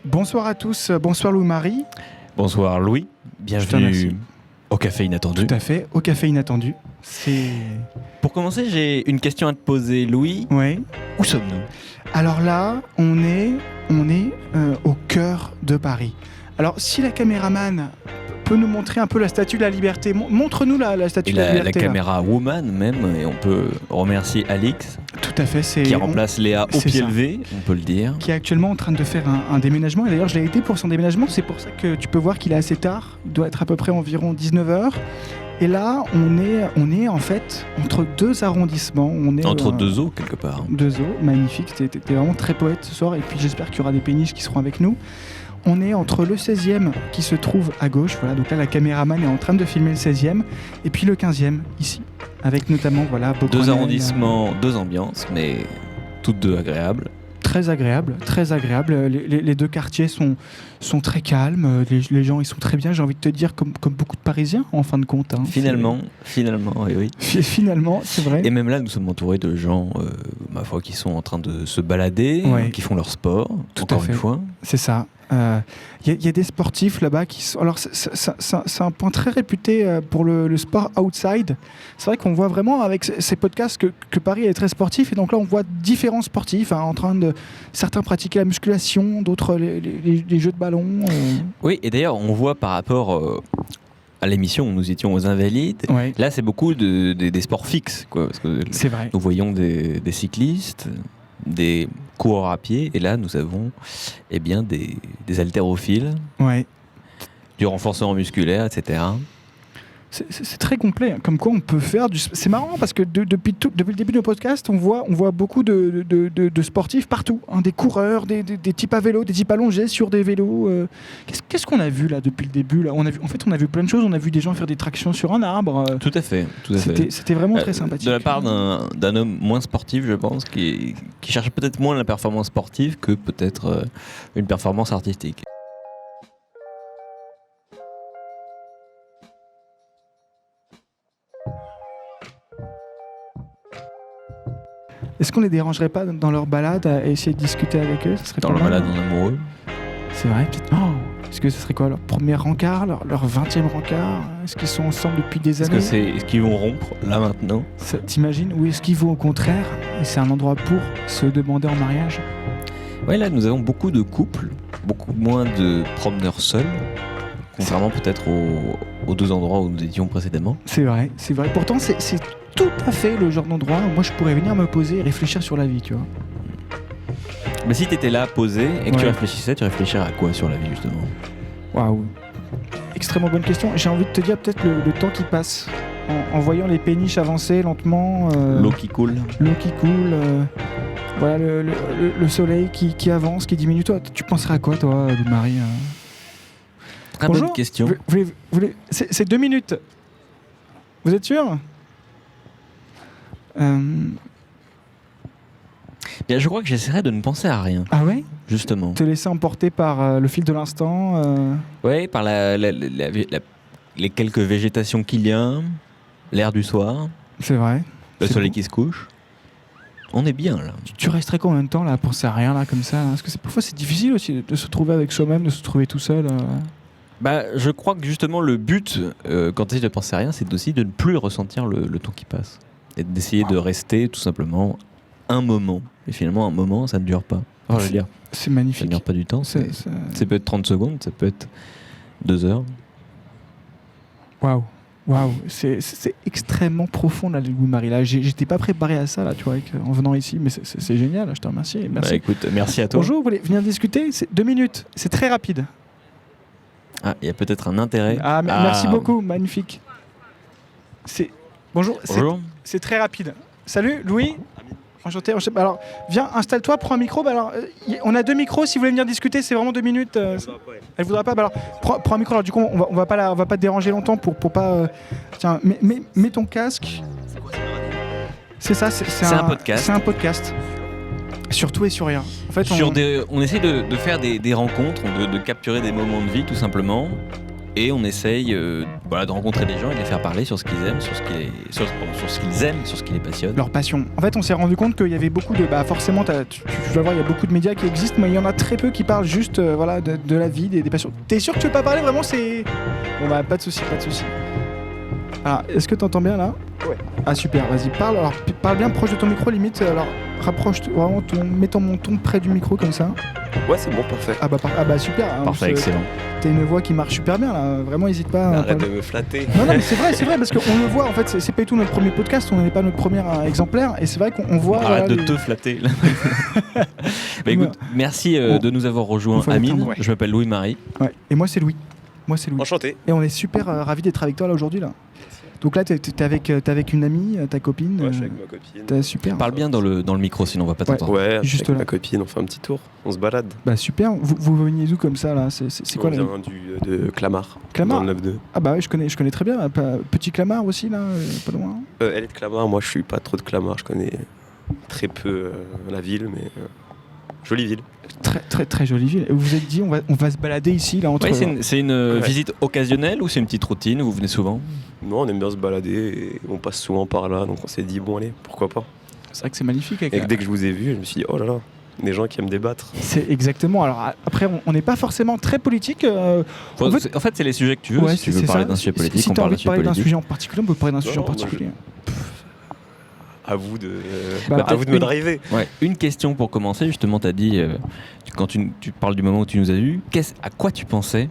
Bonsoir à tous, bonsoir Louis-Marie. Bonsoir Louis, bienvenue au Café Inattendu. Tout à fait, au Café Inattendu. Pour commencer, j'ai une question à te poser, Louis. Oui. Où sommes-nous ? Alors là, on est au cœur de Paris. Alors si la caméraman peut nous montrer un peu la Statue de la Liberté, montre-nous la Statue de la Liberté. La caméra woman même, et on peut remercier Alix. Tout à fait, qui remplace Léa au pied levé, on peut le dire. Qui est actuellement en train de faire un déménagement. Et d'ailleurs, je l'ai aidé pour son déménagement. C'est pour ça que tu peux voir qu'il est assez tard. Il doit être à peu près environ 19h. Et là, on est en fait entre deux arrondissements. Entre deux eaux, quelque part. Deux eaux, magnifique. T'es vraiment très poète ce soir. Et puis j'espère qu'il y aura des péniches qui seront avec nous. On est entre le 16e qui se trouve à gauche. Voilà, donc là, la caméraman est en train de filmer le 16e. Et puis le 15e, ici. Avec notamment, voilà, deux arrondissements, deux ambiances, mais toutes deux agréables. Très agréable, très agréable. Les deux quartiers sont très calmes. Les gens, ils sont très bien. J'ai envie de te dire, comme beaucoup de Parisiens, en fin de compte. Hein. Finalement, oui. Finalement, c'est vrai. Et même là, nous sommes entourés de gens, ma foi, qui sont en train de se balader, qui font leur sport, encore une fois. C'est ça. Il y a des sportifs là-bas qui sont... Alors, c'est un point très réputé pour le sport outside. C'est vrai qu'on voit vraiment avec ces podcasts que Paris est très sportif. Et donc là, on voit différents sportifs en train de... Certains pratiquer la musculation, d'autres les jeux de ballon. Oui, et d'ailleurs, on voit par rapport... à l'émission où nous étions aux Invalides, là c'est beaucoup des sports fixes, quoi, parce que c'est vrai. Nous voyons des cyclistes, des coureurs à pied, et là nous avons des haltérophiles, du renforcement musculaire, etc. C'est très complet, comme quoi on peut faire du... C'est marrant parce que depuis le début du podcast, on voit beaucoup de sportifs partout, des coureurs, des types à vélo, des types allongés sur des vélos. Qu'est-ce qu'on a vu là depuis le début là ? On a vu plein de choses, on a vu des gens faire des tractions sur un arbre. Tout à fait. C'était vraiment très sympathique. De la part d'un homme moins sportif, je pense, qui cherche peut-être moins la performance sportive que peut-être une performance artistique. Est-ce qu'on les dérangerait pas dans leur balade à essayer de discuter avec eux ? Dans leur balade en amoureux ? C'est vrai, peut-être. Est-ce que ce serait quoi leur premier rencard, leur 20e rencard ? Est-ce qu'ils sont ensemble depuis des années ? Est-ce qu'ils vont rompre là maintenant ? T'imagines ? Ou est-ce qu'ils vont au contraire ? Et c'est un endroit pour se demander en mariage ? Oui, là nous avons beaucoup de couples, beaucoup moins de promeneurs seuls, contrairement peut-être aux deux endroits où nous étions précédemment. C'est vrai. Pourtant, c'est tout à fait le genre d'endroit où moi je pourrais venir me poser et réfléchir sur la vie, tu vois. Mais si t'étais là, posé, et que tu réfléchissais, tu réfléchirais à quoi sur la vie, justement ? Waouh. Extrêmement bonne question. J'ai envie de te dire peut-être le temps qui passe. En voyant les péniches avancer lentement. L'eau qui coule. Voilà, le soleil qui avance, qui diminue. Toi, tu penserais à quoi, toi, Marie ? Très bonne question. C'est 2 minutes. Vous êtes sûr ? Bien, je crois que j'essaierai de ne penser à rien. Ah ouais ? Justement. Te laisser emporter par le fil de l'instant. Oui, par les quelques végétations qu'il y a, l'air du soir. C'est vrai. Le soleil qui se couche. On est bien là. Tu resterais combien de temps là à penser à rien là comme ça ? Parce que parfois c'est difficile aussi de se trouver avec soi-même, de se trouver tout seul. Je crois que justement le but quand tu essaies de penser à rien, c'est aussi de ne plus ressentir le temps qui passe. Et d'essayer de rester tout simplement un moment. Et finalement un moment ça ne dure pas. C'est magnifique. Ça ne dure pas du temps. Ça peut être 30 secondes, ça peut être 2 heures. Waouh, c'est extrêmement profond là, Louis-Marie. Là, j'étais pas préparé à ça là, tu vois, en venant ici, mais c'est génial. Je te remercie. Merci. Écoute, merci à toi. Bonjour, vous voulez venir discuter ? C'est 2 minutes. C'est très rapide. Ah, il y a peut-être un intérêt. Merci beaucoup, magnifique. Bonjour. C'est très rapide. Salut, Louis. Enchanté. Alors, viens, installe-toi, prends un micro. On a 2 micros. Si vous voulez venir discuter, c'est vraiment 2 minutes. Elle voudra pas. Alors, prends un micro. Alors, du coup, on va pas te déranger longtemps pour pas. Tiens, mets ton casque. C'est ça. C'est un podcast. C'est un podcast. Sur tout et sur rien. En fait, on essaie de faire des rencontres, de capturer des moments de vie, tout simplement. et on essaye de rencontrer des gens et de les faire parler sur ce qu'ils aiment, sur ce qui les passionne. Leur passion. En fait, on s'est rendu compte qu'il y avait beaucoup de... forcément, tu vas voir, il y a beaucoup de médias qui existent, mais il y en a très peu qui parlent juste de la vie, des passions. T'es sûr que tu veux pas parler vraiment? C'est... Bon pas de souci. Alors, est-ce que t'entends bien là? Ouais. Ah super, vas-y, parle. Alors, parle bien proche de ton micro, limite. Alors, rapproche vraiment mettons mon ton près du micro comme ça. Ouais, c'est bon, parfait. Super. Hein, Parfait, excellent. T'as une voix qui marche super bien là. Vraiment, n'hésite pas. Arrête de me flatter. Non, mais c'est vrai, parce qu'on le voit. En fait, c'est pas du tout notre premier podcast. On n'est pas notre premier exemplaire, et c'est vrai qu'on voit. Arrête de te flatter. Écoute, merci de nous avoir rejoints, Amine. Ouais. Je m'appelle Louis-Marie. Ouais. Et moi, c'est Louis. Enchanté. Et on est super ravis d'être avec toi là aujourd'hui là. Donc là, t'es avec une amie, ta copine. Ouais, je suis avec ma copine. T'es super. Parle bien dans le micro, sinon on va pas t'entendre. Ouais, juste avec là. ma copine, on fait un petit tour, on se balade. Bah super. Vous veniez d'où comme ça là? C'est quoi on là? vient de Clamart. Clamart. Dans le 9-2. Ah bah oui, je connais très bien. Petit Clamart aussi là, pas loin. Elle est de Clamart, moi je suis pas trop de Clamart, je connais très peu la ville, mais jolie ville. Très jolie ville. Et vous vous êtes dit, on va se balader ici là entre. Ouais, c'est une visite occasionnelle ou c'est une petite routine où vous venez souvent? Non, on aime bien se balader et on passe souvent par là, donc on s'est dit bon allez, pourquoi pas. C'est vrai que c'est magnifique. Et dès que je vous ai vu, je me suis dit oh là là, des gens qui aiment débattre. C'est exactement. Alors après, on n'est pas forcément très politique. En fait, c'est les sujets que tu veux. Ouais, si tu veux parler d'un sujet politique, si on t'as parle envie de parler d'un politique. sujet en particulier, on peut parler d'un sujet en Non, particulier. À vous de peut-être me driver. Ouais, une question pour commencer, justement, tu as dit, quand tu parles du moment où tu nous as vus, à quoi tu pensais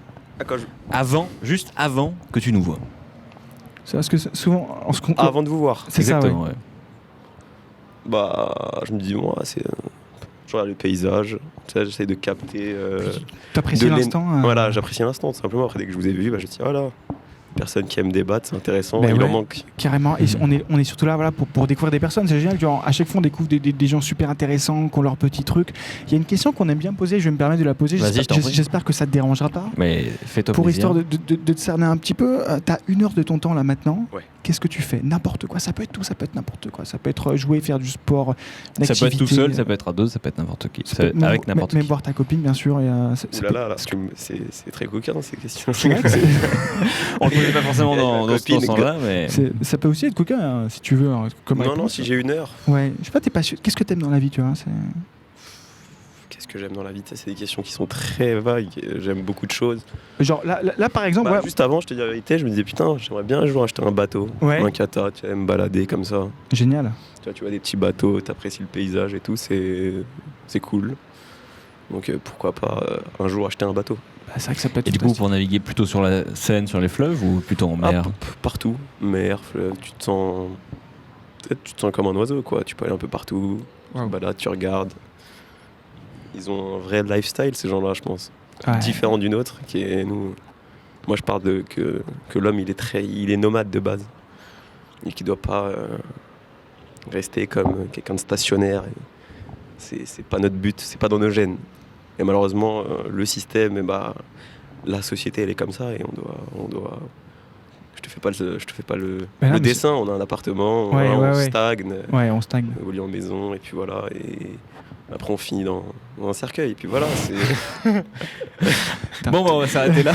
juste avant que tu nous vois? C'est parce que souvent, Avant de vous voir. c'est ça, ouais. Exactement, ouais. Bah, je me dis, moi, c'est. Je regarde les paysages, tu sais, j'essaie de capter. T'apprécies l'instant. Voilà, j'apprécie l'instant, tout simplement. Après, dès que je vous ai vu, je me dis, voilà. Personne qui aime débattre, c'est intéressant, il en manque. Carrément, et on est surtout là pour découvrir des personnes, c'est génial, genre, à chaque fois on découvre des gens super intéressants, qui ont leurs petits trucs. Il y a une question qu'on aime bien poser, je vais me permettre de la poser, j'espère que ça te dérangera pas. Mais fais-toi pour plaisir. Histoire de te cerner un petit peu, t'as 1 heure de ton temps là maintenant, ouais. Qu'est-ce que tu fais? N'importe quoi, ça peut être tout, ça peut être n'importe quoi, ça peut être jouer, faire du sport, une ça activité. peut être tout seul, ça peut être à deux, ça peut être n'importe qui, avec n'importe qui. Même voir ta copine bien sûr. Oulala, c'est très coquin ces questions. C'est vrai que on le connaît pas forcément dans ce sens-là, mais... Ça peut aussi être coquin, hein, si tu veux. Non, si j'ai 1 heure. Ouais, je sais pas, t'es pas sûr. Qu'est-ce que t'aimes dans la vie, tu vois? Qu'est-ce que j'aime dans la vie? C'est des questions qui sont très vagues. J'aime beaucoup de choses. Genre là par exemple. Juste avant, je te dis la vérité, je me disais putain, j'aimerais bien un jour acheter un bateau, un kata, tu vas me balader comme ça. Génial. Tu vois des petits bateaux, t'apprécies le paysage et tout, c'est cool. Donc pourquoi pas un jour acheter un bateau. C'est vrai que ça peut être. Et du coup, pour naviguer plutôt sur la Seine, sur les fleuves ou plutôt en mer? Partout, mer, fleuve, tu te sens comme un oiseau, quoi. Tu peux aller un peu partout, tu te balades, tu regardes. Ils ont un vrai lifestyle, ces gens-là, je pense. Ouais. Différent du nôtre, qui est nous. Moi, je parle que l'homme, il est nomade de base. Et qui ne doit pas rester comme quelqu'un de stationnaire. C'est pas notre but, c'est pas dans nos gènes. Et malheureusement, le système, la société, elle est comme ça et on doit. Je te fais pas le dessin. On a un appartement, on stagne. Ouais, on stagne. On évolue en maison et puis voilà. Et après, on finit dans un cercueil. Et puis voilà. Bon, on va s'arrêter là.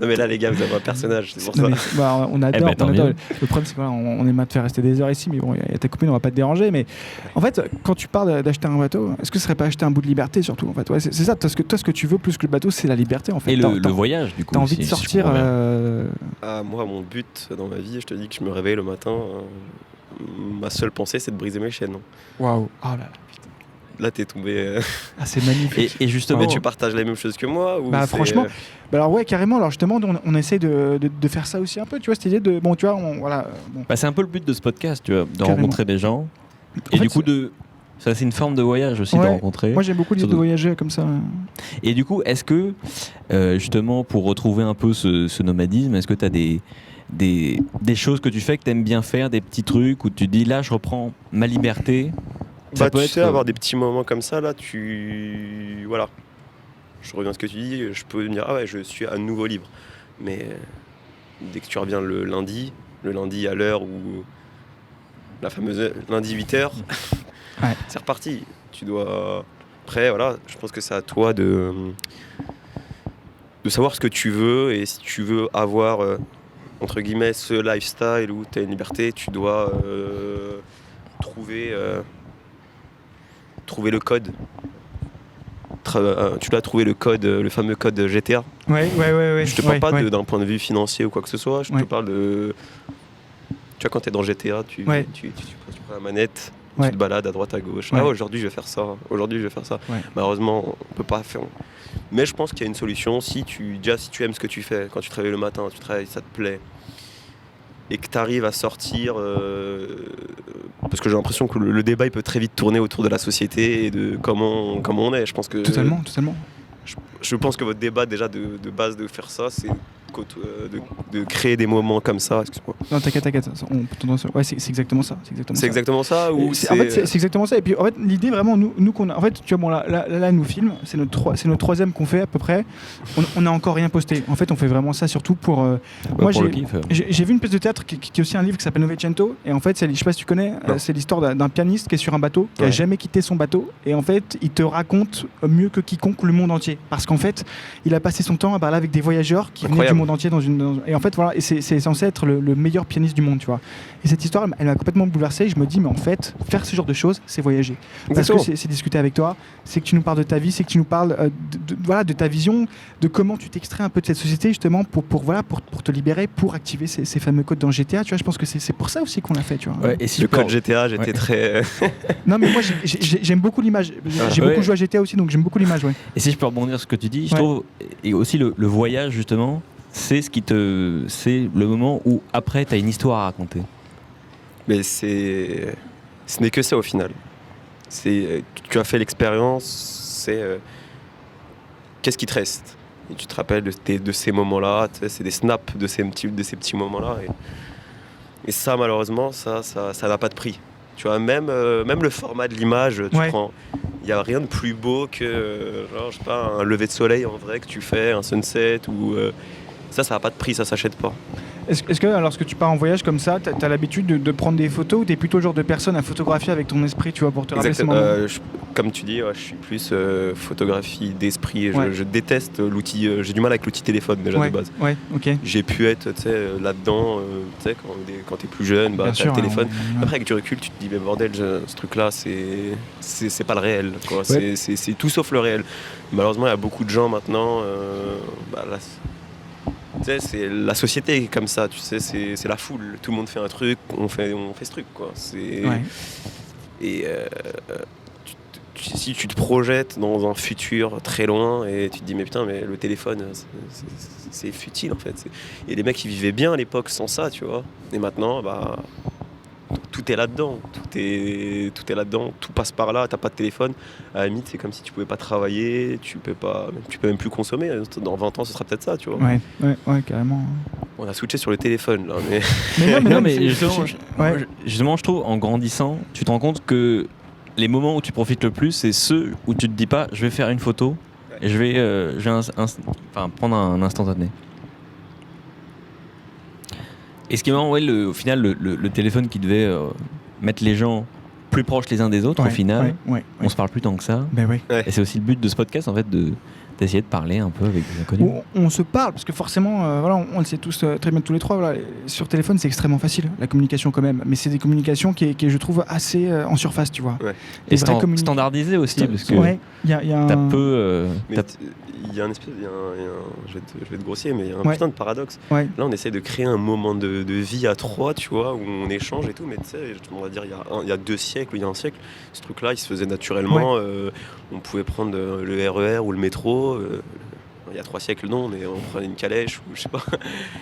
Non mais là, les gars, vous avez un personnage. C'est pour ça. On adore. Le problème, c'est qu'on aime te faire rester des heures ici, mais bon, il y a ta copine, on va pas te déranger. Mais en fait, quand tu parles d'acheter un bateau, est-ce que ce serait pas acheter un bout de liberté surtout? En fait, ouais, c'est ça. Toi, ce que tu veux plus que le bateau, c'est la liberté. En fait. Et le voyage, du coup. T'as envie de sortir. Moi, mon but dans ma vie, je te dis que je me réveille le matin. Ma seule pensée, c'est de briser mes chaînes. Waouh. Oh là là. Là, t'es tombé. C'est magnifique. Et justement, mais tu partages la même chose que moi ou franchement, alors ouais, carrément. Alors justement, on essaie de faire ça aussi un peu. Tu vois, cette idée de bon, tu vois, voilà. Bon. C'est un peu le but de ce podcast, tu vois, de rencontrer des gens. Et du coup, ça, c'est une forme de voyage aussi de rencontrer. Moi, j'aime beaucoup l'idée de voyager comme ça. Et du coup, est-ce que justement, pour retrouver un peu ce nomadisme, est-ce que tu as des choses que tu fais que tu aimes bien faire, des petits trucs où tu te dis là, je reprends ma liberté? Ça peut être avoir des petits moments comme ça, là, voilà. Je reviens à ce que tu dis, je peux me dire, ah ouais, je suis à nouveau libre. Mais dès que tu reviens le lundi à l'heure où la fameuse lundi 8h, c'est reparti. Tu dois. Après, voilà, je pense que c'est à toi de savoir ce que tu veux, et si tu veux avoir entre guillemets ce lifestyle où tu as une liberté, tu dois trouver le code. Tu dois trouver le code, le fameux code GTA. Ouais. Je te parle pas d'un point de vue financier ou quoi que ce soit, je te parle de... Tu vois, quand tu es dans GTA, tu prends la manette, tu te balades à droite à gauche. Ah, aujourd'hui je vais faire ça, Malheureusement, on peut pas faire. Mais je pense qu'il y a une solution. Si tu aimes ce que tu fais, quand tu travailles le matin, tu travailles, ça te plaît, et que tu arrives à sortir... parce que j'ai l'impression que le débat il peut très vite tourner autour de la société et de comment on est. Je pense que... Totalement. Je pense que votre débat déjà de base de faire ça, c'est de créer des moments comme ça. Excuse-moi. Non, t'inquiète. Ouais, c'est exactement ça. C'est exactement ça ou en fait, c'est exactement ça. Et puis en fait, l'idée vraiment, nous qu'on a, en fait, tu vois, bon là nous filme, c'est notre troisième qu'on fait à peu près. On n'a encore rien posté. En fait, on fait vraiment ça surtout pour. Moi, pour le kiff. J'ai vu une pièce de théâtre qui est aussi un livre qui s'appelle Novecento. Et en fait, je sais pas si tu connais, c'est l'histoire d'un pianiste qui est sur un bateau, qui a jamais quitté son bateau. Et en fait, il te raconte mieux que quiconque le monde entier, parce qu'en fait, il a passé son temps à parler avec des voyageurs qui venaient du monde entier et en fait voilà, et c'est censé être le meilleur pianiste du monde, tu vois. Et cette histoire, elle m'a complètement bouleversé. Je me dis, mais en fait, faire ce genre de choses, c'est voyager. Parce que c'est discuter avec toi, c'est que tu nous parles de ta vie, c'est que tu nous parles de ta vision, de comment tu t'extrais un peu de cette société justement pour te libérer, pour activer ces fameux codes dans GTA. Tu vois, je pense que c'est pour ça aussi qu'on l'a fait, tu vois. Ouais, et si le code GTA, j'étais très. Non, mais moi j'aime beaucoup l'image. J'ai beaucoup joué à GTA aussi, donc j'aime beaucoup l'image. Ouais. Et si je peux rebondir sur ce que tu dis, je trouve, et aussi le voyage justement, c'est le moment où après tu as une histoire à raconter. Mais ce n'est que ça au final. Tu as fait l'expérience, qu'est-ce qui te reste? Et tu te rappelles de ces moments-là, c'est des snaps de ces petits moments-là. Et ça, malheureusement, ça n'a pas de prix. Tu vois, même le format de l'image, il n'y a rien de plus beau que je sais pas, un lever de soleil en vrai que tu fais, un sunset ou... Ça n'a pas de prix, ça s'achète pas. Est-ce que lorsque tu pars en voyage comme ça, tu as l'habitude de prendre des photos, ou tu es plutôt le genre de personne à photographier avec ton esprit, tu vois, pour te rappeler ces moments? Comme tu dis, je suis plus photographie d'esprit. Je déteste l'outil, j'ai du mal avec l'outil téléphone déjà de base. Ouais, ok. J'ai pu être là-dedans, quand tu es plus jeune, tu as le téléphone. Après, avec du recul, tu te dis, mais bordel, ce truc-là, c'est pas le réel, quoi. C'est tout sauf le réel. Malheureusement, il y a beaucoup de gens maintenant, là, tu sais, c'est la société comme ça, tu sais, c'est la foule. Tout le monde fait un truc, on fait ce truc, quoi. Et si tu te projettes dans un futur très loin et tu te dis mais putain, mais le téléphone, c'est futile en fait. Et les mecs qui vivaient bien à l'époque sans ça, tu vois. Et maintenant, tout est là-dedans, tout est là-dedans, tout passe par là, t'as pas de téléphone, à la limite c'est comme si tu pouvais pas travailler, tu peux même plus consommer, dans 20 ans ce sera peut-être ça, tu vois. Ouais, carrément. On a switché sur le téléphone là, mais... mais justement je trouve en grandissant, tu te rends compte que les moments où tu profites le plus, c'est ceux où tu te dis pas je vais faire une photo et je vais prendre un instantané. Et ce qui est marrant, au final, le téléphone qui devait mettre les gens plus proches les uns des autres, au final, on se parle plus tant que ça. Et c'est aussi le but de ce podcast, en fait, d'essayer de parler un peu avec des inconnus. On se parle, parce que forcément, on le sait tous très bien tous les trois, sur téléphone c'est extrêmement facile, la communication quand même, mais c'est des communications qui je trouve assez en surface, tu vois. Et standardisé aussi, parce que t'as peu... Il y a je vais être grossier, mais il y a un putain de paradoxe. Là, on essaie de créer un moment de vie à trois, tu vois, où on échange et tout, mais tu sais, on va dire, il y a 2 siècles, ou il y a 1 siècle, ce truc-là, il se faisait naturellement. On pouvait prendre le RER ou le métro. Il y a 3 siècles, non, on prenait une calèche ou je sais pas.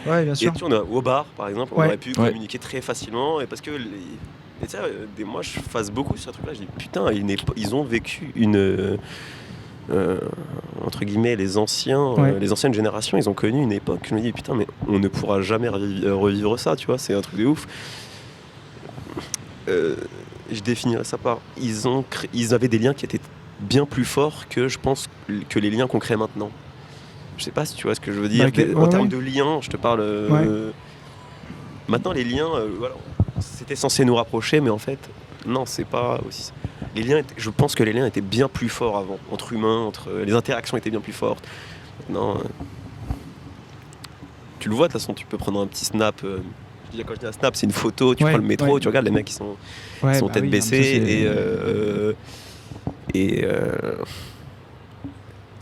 Ouais, bien sûr. Et puis, au bar, par exemple, on aurait pu communiquer très facilement, et parce que... des mois, je fasse beaucoup sur ce truc-là, je dis, putain, ils ont vécu une... entre guillemets les anciennes générations, ils ont connu une époque, je me dis putain, mais on ne pourra jamais revivre ça, tu vois, c'est un truc de ouf. Je définirais ça par ils avaient des liens qui étaient bien plus forts que je pense que les liens qu'on crée maintenant. Je sais pas si tu vois ce que je veux dire. En termes de liens, je te parle maintenant les liens, c'était censé nous rapprocher, mais en fait non, c'est pas aussi. Je pense que les liens étaient bien plus forts avant, entre humains, les interactions étaient bien plus fortes. Maintenant, tu le vois, de toute façon, tu peux prendre un petit snap. Quand je dis un snap, c'est une photo, tu Ouais, prends le métro, ouais. tu regardes les mecs qui sont Ouais, bah tête oui, baissée non, mais ça, et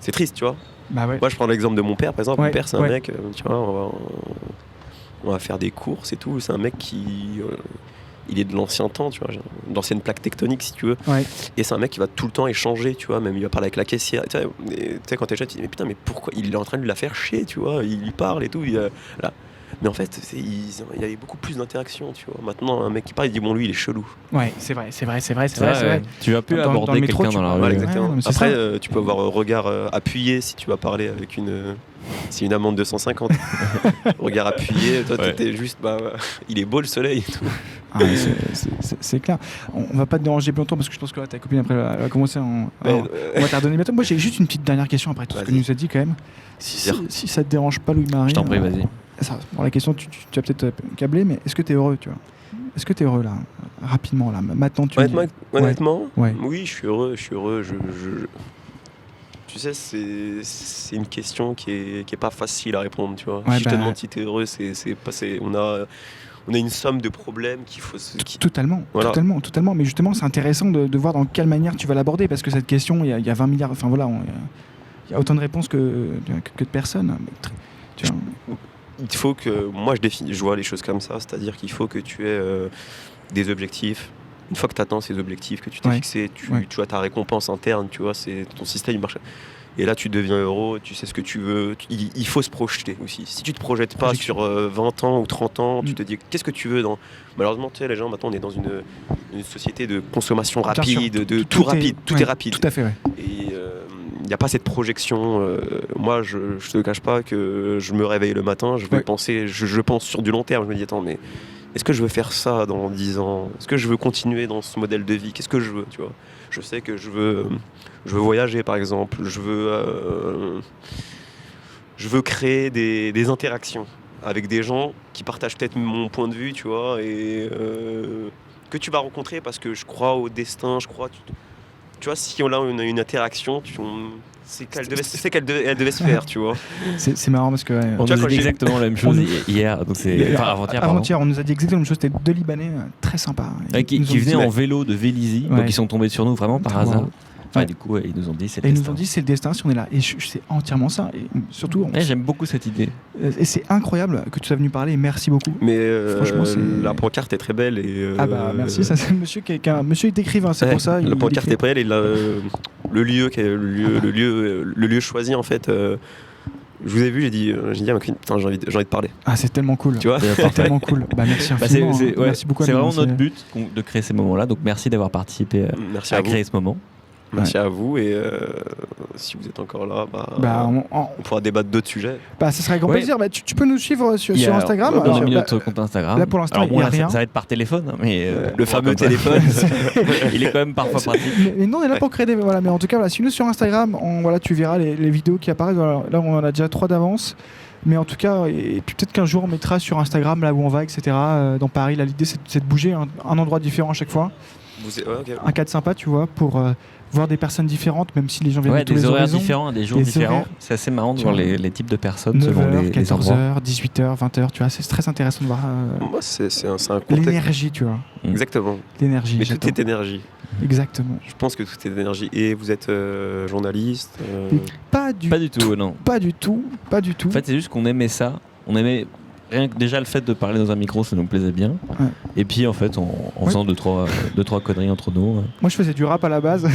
c'est triste, tu vois. bah ouais. Moi, je prends l'exemple de mon père, par exemple. Ouais, Mon père, c'est un ouais. mec, tu vois, on va faire des courses et tout. C'est un mec qui. Il est de l'ancien temps, tu vois, d'ancienne plaque tectonique, si tu veux. Ouais. Et c'est un mec qui va tout le temps échanger, tu vois. Même il va parler avec la caissière. Tu sais, quand t'es jeune, tu te dis, mais putain, mais pourquoi il est en train de la faire chier, tu vois. Il lui parle et tout. Là. Mais en fait, il y avait beaucoup plus d'interaction, tu vois. Maintenant, un mec qui parle, il dit, bon, lui, il est chelou. Ouais, c'est vrai. C'est vrai. Tu vas plus Dans le aborder métro, quelqu'un tu dans la peux- rue. Voilà, Ouais, exactement. non, mais c'est Après, ça. tu peux avoir un regard appuyé si tu vas parler avec c'est une amende de 150. Regard appuyé, toi, Ouais. t'étais juste, il est beau le soleil et tout. Ah, mais c'est clair. On va pas te déranger plus longtemps parce que je pense que là, ta copine après elle va commencer on va te redonner bientôt. Moi j'ai juste une petite dernière question après tout ce que Vas-y. nous a dit quand même. Si ça te dérange pas Louis-Marie. Je t'en prie, vas-y. Bon, la question tu vas peut-être câbler mais est-ce que tu es heureux, tu vois? Est-ce que tu es heureux là rapidement là maintenant tu Honnêtement, Ouais. oui, je suis heureux. Tu sais, c'est une question qui est pas facile à répondre, tu vois. Ouais, Si je te demande si t'es heureux, on a une somme de problèmes qu'il faut Totalement, Voilà. totalement. Mais justement, c'est intéressant de voir dans quelle manière tu vas l'aborder parce que cette question, il y a 20 milliards. Enfin voilà, il y a autant de réponses que de personnes. Tu vois. Il faut que moi je vois les choses comme ça, c'est-à-dire qu'il faut que tu aies des objectifs. Une fois que tu atteins ces objectifs que tu t'es Ouais. fixé, tu as ta récompense interne, tu vois, c'est ton système il marche. Et là tu deviens heureux, tu sais ce que tu veux, il faut se projeter aussi. Si tu te projettes pas Projection. sur 20 ans ou 30 ans, tu te dis qu'est-ce que tu veux dans. Malheureusement, tu sais, les gens maintenant on est dans une société de consommation Bien sûr, rapide, tout rapide, tout ouais, est rapide. Tout à fait, ouais. Et il n'y a pas cette projection. Moi, je te cache pas que je me réveille le matin, je vais Ouais. penser, je pense sur du long terme. Je me dis, attends, mais est-ce que je veux faire ça dans 10 ans? Est-ce que je veux continuer dans ce modèle de vie? Qu'est-ce que je veux, tu vois? Je sais que je veux voyager, par exemple. Je veux créer des interactions avec des gens qui partagent peut-être mon point de vue, tu vois, et que tu vas rencontrer parce que je crois au destin, je crois. Tu vois, si on a une interaction, c'est qu'elle devait se faire, tu vois. C'est marrant parce que. ouais, On Tu vois, nous a quand dit j'ai- exactement la même chose hier, donc enfin avant-hier, pardon. Avant-hier, on nous a dit exactement la même chose. C'était deux Libanais très sympas. Ouais, qui Ils nous ont venaient dit- en vélo de Vélizy, Ouais. donc ils sont tombés sur nous vraiment par Wow. hasard. Enfin, Ouais. du coup, ils nous ont dit c'est Et le ils nous destin. ont dit c'est le destin si on est là. Et c'est entièrement ça. Et surtout, Ouais, j'aime beaucoup cette idée. et c'est incroyable que tu sois venu parler et merci beaucoup. Mais Franchement, c'est- la pancarte est très belle. Et, Ah bah merci, ça c'est le monsieur qui est monsieur est écrivain, c'est ouais, pour ça. la pancarte écrit. est belle et le lieu choisi, en fait. Je vous ai vu, j'ai dit à ma copine, putain, j'ai envie de parler. Ah c'est tellement cool. Tu vois? C'est tellement cool. Bah merci Bah, infiniment. c'est hein. ouais, Merci beaucoup. c'est Amine, vraiment notre but de créer ces moments-là. Donc merci d'avoir participé Merci à à vous. créer ce moment. Merci à vous. Et si vous êtes encore là, Bah, on pourra débattre d'autres sujets. bah ce serait avec grand Ouais. plaisir. Bah, tu peux nous suivre sur Il y a- Instagram. On a Alors, mis bah, notre compte Instagram. là, pour l'instant, Alors, il y a là, rien. ça va être par téléphone, hein, mais Le fameux téléphone. il est quand même parfois pratique. mais nous on est là pour créer des voilà, mais en tout cas voilà, suis-nous sur Instagram, voilà, tu verras les vidéos qui apparaissent. Voilà, là on en a déjà 3 d'avance. Mais en tout cas, et puis peut-être qu'un jour on mettra sur Instagram là où on va, etc. Dans Paris, là l'idée c'est de bouger un endroit différent à chaque fois. Ok. Un cadre sympa, tu vois, pour voir des personnes différentes, même si les gens viennent Ouais, de tous des les horaires horizons. différents, des jours des différents. horaires. C'est assez marrant de Tu voir vois. les types de personnes selon 9h, les endroits. 14h, 18h, 20h, tu vois, c'est très intéressant de voir Moi, c'est un contexte. l'énergie, tu vois. Exactement. L'énergie. Mais tout j'adore. est énergie. Exactement. Je pense que tout est énergie. Et vous êtes journaliste Pas du Pas du tout, non. Pas du tout. Pas du tout. En fait, c'est juste qu'on aimait ça. On aimait rien que déjà le fait de parler dans un micro, ça nous plaisait bien. Ouais. Et puis en fait, en faisant deux trois conneries entre nous. Moi, je faisais du rap à la base.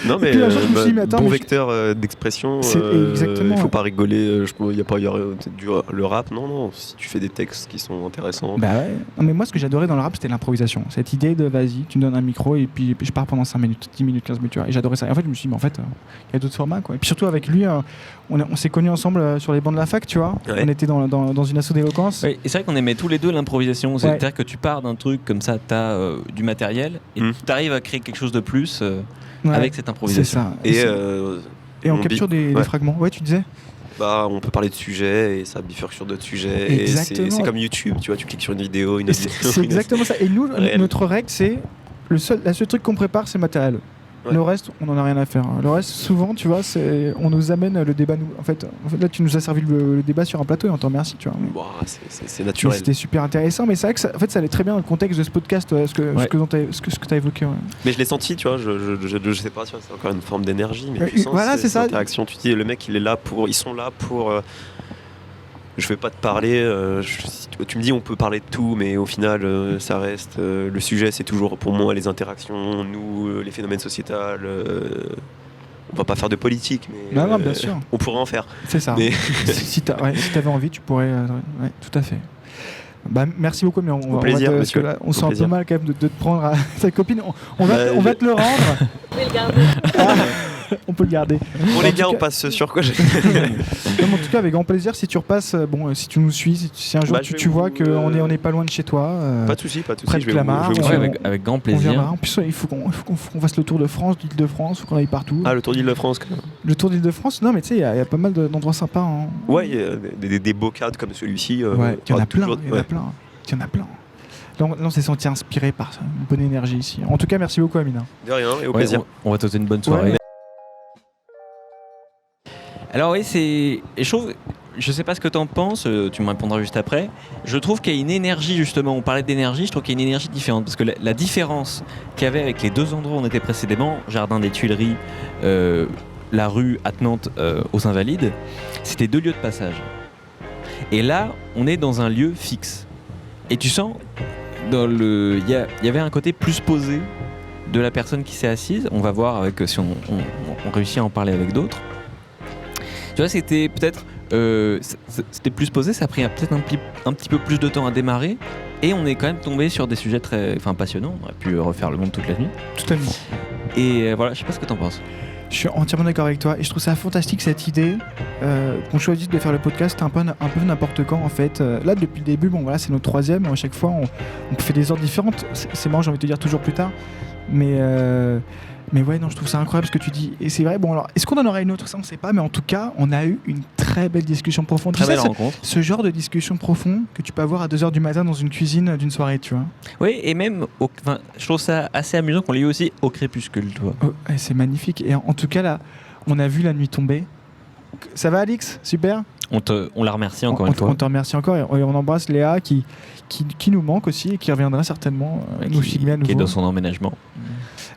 Non, mais puis un jour, je me suis dit, mais attends, bon mais vecteur d'expression. C'est exactement, Il faut ouais. pas rigoler. Il y a pas le rap. Non. Si tu fais des textes qui sont intéressants. Bah ouais. Non, mais moi, ce que j'adorais dans le rap, c'était l'improvisation. Cette idée de vas-y, tu me donnes un micro et puis je pars pendant 5 minutes, 10 minutes, 15 minutes. Tu vois. Et j'adorais ça. Et en fait, je me suis dit, mais en fait, il y a d'autres formats, quoi. Et puis surtout avec lui, on s'est connus ensemble sur les bancs de la fac, tu vois. Ouais. On était dans une asso d'éloquence. Ouais, et c'est vrai qu'on aimait tous les deux l'improvisation. C'est-à-dire que tu pars d'un truc comme ça, tu as du matériel et tu arrives à créer quelque chose de plus Ouais, avec cette c'est improvisation. ça. Et, Et on mon capture des ouais. fragments. Ouais, tu disais. on peut parler de sujets et ça bifurque sur d'autres sujets. Et Exactement. c'est comme YouTube, tu vois, tu cliques sur une vidéo, une Et autre c'est vidéo. c'est exactement ça. Et nous, Réel. notre règle, c'est la seule truc qu'on prépare, c'est le matériel. Ouais. Le reste, on n'en a rien à faire. Le reste, souvent, tu vois, on nous amène le débat. En fait, là, tu nous as servi le débat sur un plateau et on t'en remercie, tu vois. Bon, c'est Mais naturel. c'était super intéressant, mais c'est vrai que ça allait très bien dans le contexte de ce podcast, ce que tu as évoqué. Ouais. Mais je l'ai senti, tu vois, je sais pas, tu vois, c'est encore une forme d'énergie, mais tu sens voilà, c'est ça. interaction. Tu dis, le mec, ils sont là pour. Je vais pas te parler. Tu me dis, on peut parler de tout, mais au final, ça reste. Le sujet, c'est toujours pour moi les interactions, nous, les phénomènes sociétals. On va pas faire de politique, mais Non, bien sûr. on pourrait en faire. C'est ça. Mais... si t'avais envie, tu pourrais. Ouais, tout à fait. Bah, merci beaucoup, mais on plaisir, va monsieur. on sent un peu mal quand même de te prendre à ta copine. On va te le rendre. Vous pouvez le garder. On peut le garder. Bon, les gars, on passe sur quoi Non, en tout cas, avec grand plaisir, si tu repasses, si tu nous suis, si un jour tu vois qu'on n'est pas loin de chez toi. Pas de soucis. Près de Clamart. Avec grand On plaisir. viendra. En plus, il faut qu'on fasse le tour de France, d'Île-de-France, il faut qu'on aille partout. Ah, le Tour d'Île-de-France, quand même. Le tour d'Île-de-France, non, mais tu sais, il y a pas mal d'endroits sympas. Hein. Ouais, il y a des beaux cadres comme celui-ci. Ouais, il y en a plein. toujours- Il y en a plein. Il y en a plein. Là, on s'est senti inspiré par ça, une bonne énergie ici. En tout cas, merci beaucoup, Amina. De rien, et au Ouais, plaisir. on va te souhaiter une bonne soirée. Ouais. Alors oui, je sais pas ce que t'en penses, tu me répondras juste après. Je trouve qu'il y a une énergie, justement, on parlait d'énergie, je trouve qu'il y a une énergie différente. Parce que la différence qu'il y avait avec les deux endroits où on était précédemment, Jardin des Tuileries, la rue Attenante aux Invalides, c'était deux lieux de passage. Et là, on est dans un lieu fixe. Et tu sens, il y avait un côté plus posé de la personne qui s'est assise. On va voir si on réussit à en parler avec d'autres. Tu vois, c'était peut-être c'était plus posé, ça a pris peut-être un petit peu plus de temps à démarrer, et on est quand même tombé sur des sujets très passionnants. On aurait pu refaire le monde toute la nuit. Totalement. Et voilà, je sais pas ce que t'en penses. Je suis entièrement d'accord avec toi et je trouve ça fantastique cette idée qu'on choisit de faire le podcast un peu n'importe quand en fait. Là depuis le début, bon voilà, c'est notre troisième. À chaque fois on fait des heures différentes. C'est marrant, j'ai envie de te dire toujours plus tard. Mais ouais, non, je trouve ça incroyable ce que tu dis. Et c'est vrai, bon alors, est-ce qu'on en aura une autre? Ça on sait pas, mais en tout cas, on a eu une très belle discussion profonde. Très Tu sais, belle rencontre. ce genre de discussion profonde que tu peux avoir à 2h du matin dans une cuisine d'une soirée, tu vois. Oui, et même, je trouve ça assez amusant qu'on l'ait eu aussi au crépuscule, tu vois. Oh, c'est magnifique. Et en tout cas, là, on a vu la nuit tomber. Ça va, Alix? Super. On la remercie encore une fois. On te remercie encore et on embrasse Léa qui nous manque aussi et qui reviendra certainement nous filmer à nouveau. Qui est dans son emménagement.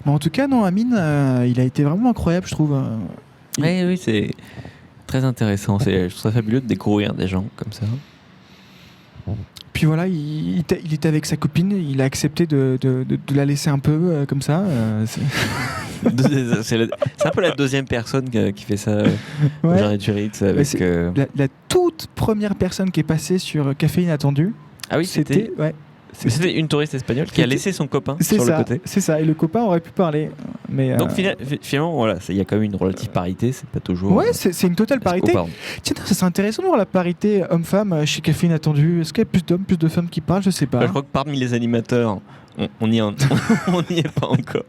Mais en tout cas, non, Amine, il a été vraiment incroyable, je trouve. Oui, c'est très intéressant. Je trouve ça fabuleux de découvrir des gens comme ça. Puis voilà, il était avec sa copine, il a accepté de la laisser un peu comme ça. C'est un peu la deuxième personne qui fait ça. Ouais. Genre Turitz avec. La toute première personne qui est passée sur Café Inattendu. Ah oui, c'était. Ouais. C'était une touriste espagnole qui a laissé son copain sur le côté. C'est ça, et le copain aurait pu parler. Mais donc finalement, voilà, il y a quand même une relative parité, c'est pas toujours. Ouais, c'est une totale parité. Tiens, ça serait intéressant de voir la parité homme-femme chez Café Inattendu. Est-ce qu'il y a plus d'hommes, plus de femmes qui parlent? Je sais pas. Je crois que parmi les animateurs, on n'y est pas encore.